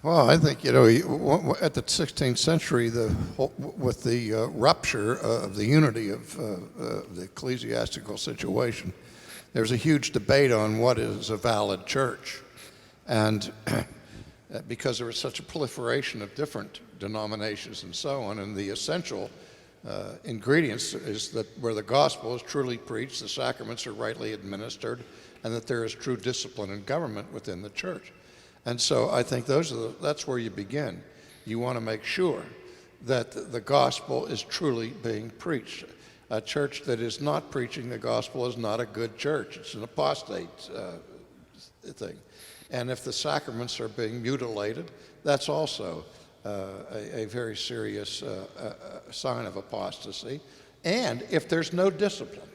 Well, I think, at the 16th century, with the rupture of the unity of the ecclesiastical situation, there's a huge debate on what is a valid church. And because there was such a proliferation of different denominations and so on, and the essential ingredients is that where the gospel is truly preached, the sacraments are rightly administered, and that there is true discipline and government within the church. And so I think that's where you begin. You want to make sure that the gospel is truly being preached. A church that is not preaching the gospel is not a good church. It's an apostate thing. And if the sacraments are being mutilated, that's also a very serious sign of apostasy. And if there's no discipline.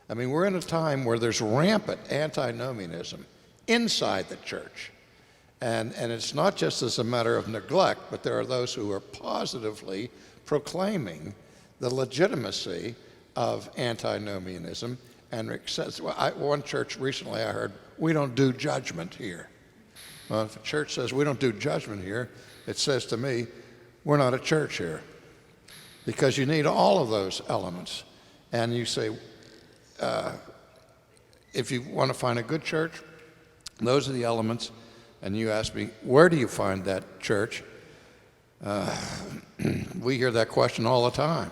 I mean, we're in a time where there's rampant antinomianism inside the church. And it's not just as a matter of neglect, but there are those who are positively proclaiming the legitimacy of antinomianism. And one church recently I heard, we don't do judgment here. Well, if a church says we don't do judgment here, it says to me, we're not a church here. Because you need all of those elements. And you say, if you want to find a good church, those are the elements. And you ask me, where do you find that church? We hear that question all the time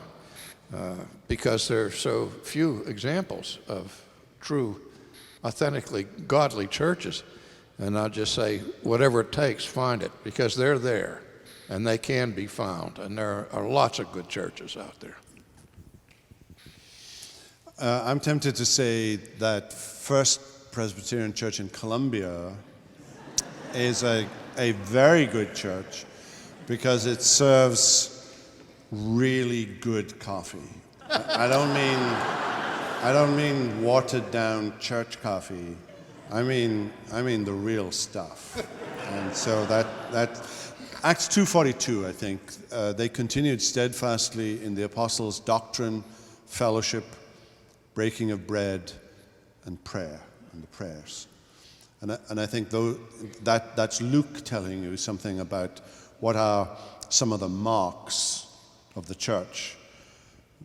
because there are so few examples of true, authentically godly churches. And I'll just say, whatever it takes, find it, because they're there and they can be found. And there are lots of good churches out there. I'm tempted to say that First Presbyterian Church in Columbia is a very good church because it serves really good coffee. I don't mean watered down church coffee. I mean the real stuff. And so that Acts 2:42, I think, they continued steadfastly in the apostles' doctrine, fellowship, breaking of bread, and prayer, and the prayers. And I think that's Luke telling you something about what are some of the marks of the church.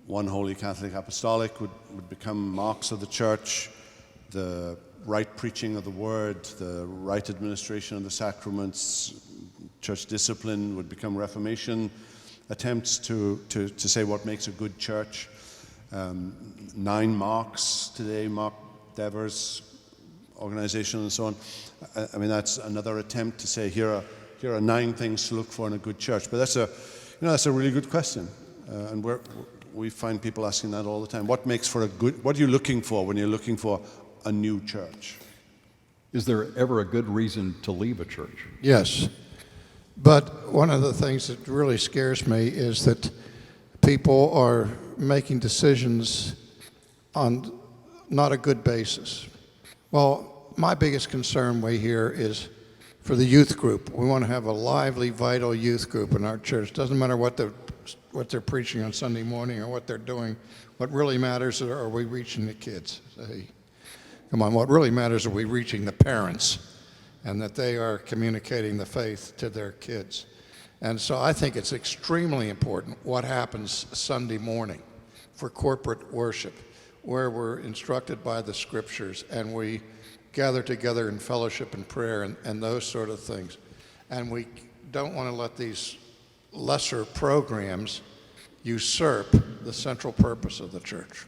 One Holy Catholic Apostolic would become marks of the church, the right preaching of the word, the right administration of the sacraments, church discipline would become Reformation attempts to say what makes a good church. 9 marks today, Mark Dever's organization and so on. I mean, that's another attempt to say here are 9 things to look for in a good church. But that's a really good question, and we find people asking that all the time. What makes for a good? What are you looking for when you're looking for a new church? Is there ever a good reason to leave a church? Yes, but one of the things that really scares me is that people are making decisions on not a good basis. Well, my biggest concern we hear is for the youth group. We want to have a lively, vital youth group in our church. Doesn't matter what they're preaching on Sunday morning or what they're doing. What really matters is, are we reaching the kids? Say, come on, what really matters are we reaching the parents and that they are communicating the faith to their kids. And so I think it's extremely important what happens Sunday morning for corporate worship, where we're instructed by the scriptures and we gather together in fellowship and prayer and those sort of things. And we don't want to let these lesser programs usurp the central purpose of the church.